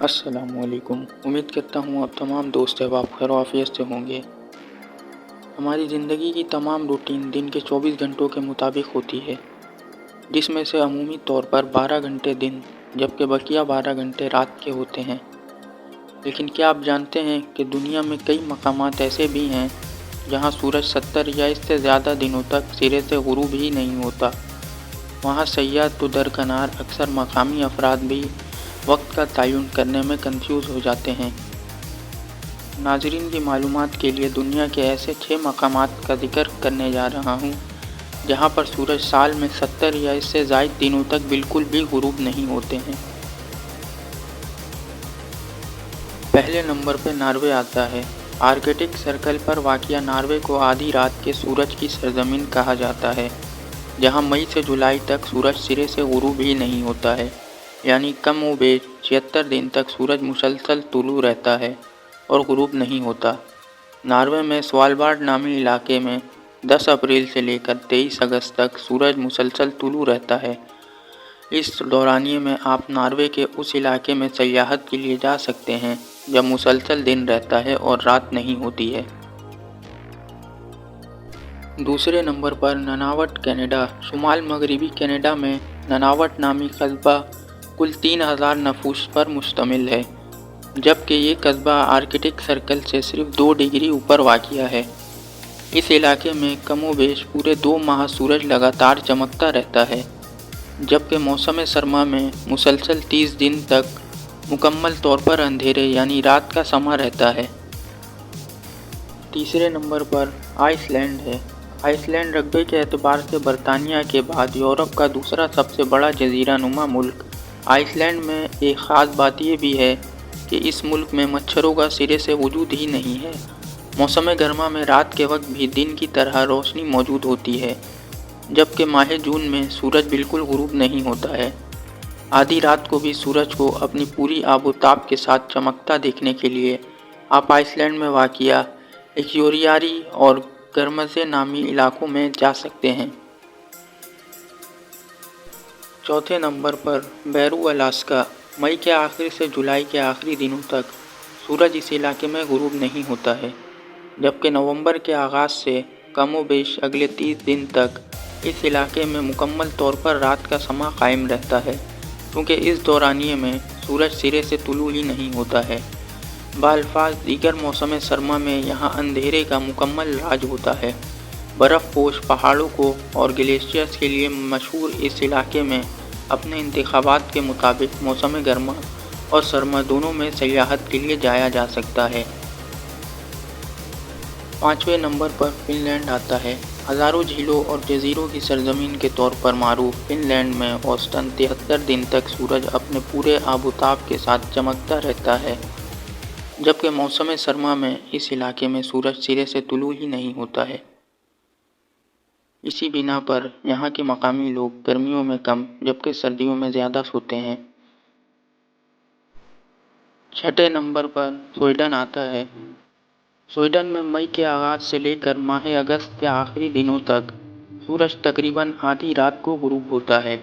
अस्सलाम वालेकुम। उम्मीद करता हूँ आप तमाम दोस्त अहबाब खैर आफियत से होंगे। हमारी ज़िंदगी की तमाम रूटीन दिन के 24 घंटों के मुताबिक होती है, जिसमें से अमूमी तौर पर 12 घंटे दिन जबकि बकिया 12 घंटे रात के होते हैं। लेकिन क्या आप जानते हैं कि दुनिया में कई मकामात ऐसे भी हैं जहाँ सूरज 70 या इससे ज़्यादा दिनों तक सिरे से गुरूब ही नहीं होता। वहाँ सय्याह तो दरकिनार अक्सर मकामी अफराद भी वक्त का तयन करने में कंफ्यूज हो जाते हैं। नाज़रीन की मालूमात के लिए दुनिया के ऐसे 6 मकामात का जिक्र करने जा रहा हूँ जहाँ पर सूरज साल में 70 या इससे ज़ायद दिनों तक बिल्कुल भी गुरूब नहीं होते हैं। पहले नंबर पर नॉर्वे आता है। आर्कटिक सर्कल पर वाक़िया नॉर्वे को आधी रात के सूरज की सरजमीन कहा जाता है, जहाँ मई से जुलाई तक सूरज सिरे से गुरूब ही नहीं होता है, यानी कम व बेश 76 दिन तक सूरज मुसलसल तुलू रहता है और गुरूब नहीं होता। नॉर्वे में स्वालबार्ड नामी इलाके में 10 अप्रैल से लेकर 23 अगस्त तक सूरज मुसलसल तुलू रहता है। इस दौरानिए में आप नॉर्वे के उस इलाके में सयाहत के लिए जा सकते हैं जब मुसलसल दिन रहता है और रात नहीं होती है। दूसरे नंबर पर ननावट कनाडा। शुमाल मगरबी कनाडा में ननावट नामी कस्बा कुल 3000 नफूस पर मुश्तमिल है, जबकि ये कस्बा आर्कटिक सर्कल से सिर्फ 2 डिग्री ऊपर वाक़िया है। इस इलाके में कमोबेश पूरे 2 माह सूरज लगातार चमकता रहता है, जबकि मौसम सरमा में मुसलसल 30 दिन तक मुकम्मल तौर पर अंधेरे यानी रात का समा रहता है। तीसरे नंबर पर आइसलैंड है। आइसलैंड रकबे के एतबार से बरतानिया के बाद यूरोप का दूसरा सबसे बड़ा जजीरा नुमा मुल्क। आइसलैंड में एक ख़ास बात यह भी है कि इस मुल्क में मच्छरों का सिरे से वजूद ही नहीं है। मौसम गर्मा में रात के वक्त भी दिन की तरह रोशनी मौजूद होती है, जबकि माह जून में सूरज बिल्कुल गुरूब नहीं होता है। आधी रात को भी सूरज को अपनी पूरी आबोताब के साथ चमकता देखने के लिए आप आइसलैंड में वाक़िया एक्योरियारी और गर्मसे नामी इलाकों में जा सकते हैं। चौथे नंबर पर बैरू अलास्का। मई के आखिर से जुलाई के आखिरी दिनों तक सूरज इस इलाके में गुरूब नहीं होता है, जबकि नवंबर के आगाज़ से कमोबेश अगले 30 दिन तक इस इलाके में मुकम्मल तौर पर रात का समा कायम रहता है, क्योंकि इस दौरानिए में सूरज सिरे से तुलू ही नहीं होता है। बाल्फाज दीगर मौसम सरमा में यहाँ अंधेरे का मुकम्मल राज होता है। बर्फ़ पोश पहाड़ों को और ग्लेशियर्स के लिए मशहूर इस इलाके में अपने इंतखाबात के मुताबिक मौसम गर्मा और सरमा दोनों में सयाहत के लिए जाया जा सकता है। पाँचवें नंबर पर फिनलैंड आता है। हज़ारों झीलों और जजीरों की सरजमीन के तौर पर मारूफ फिनलैंड में औसतन 73 दिन तक सूरज अपने पूरे आबोताब के साथ चमकता रहता है, जबकि मौसम सरमा में इस इलाके में सूरज सिरे से तुलू ही नहीं होता है। इसी बिना पर यहाँ के मकामी लोग गर्मियों में कम जबकि सर्दियों में ज़्यादा सोते हैं। छठे नंबर पर स्वीडन आता है। स्वीडन में मई के आगाज़ से लेकर माह अगस्त के आखिरी दिनों तक सूरज तकरीबन आधी रात को गुरूब होता है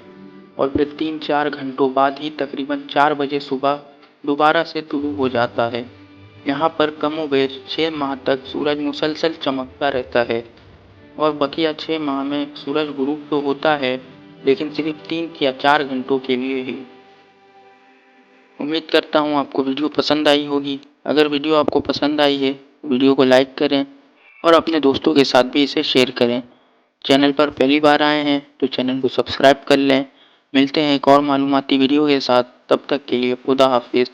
और फिर 3-4 घंटों बाद ही तकरीबन 4 बजे सुबह दोबारा से तुलू हो जाता है। यहाँ पर कमोबेश 6 माह तक सूरज मुसलसल चमकता रहता है और बकिया 6 माह में सूरज गुरूब तो होता है, लेकिन सिर्फ 3 या 4 घंटों के लिए ही। उम्मीद करता हूँ आपको वीडियो पसंद आई होगी। अगर वीडियो आपको पसंद आई है, वीडियो को लाइक करें और अपने दोस्तों के साथ भी इसे शेयर करें। चैनल पर पहली बार आए हैं तो चैनल को सब्सक्राइब कर लें। मिलते हैं एक और मालूमाती वीडियो के साथ, तब तक के लिए खुदा हाफिज़।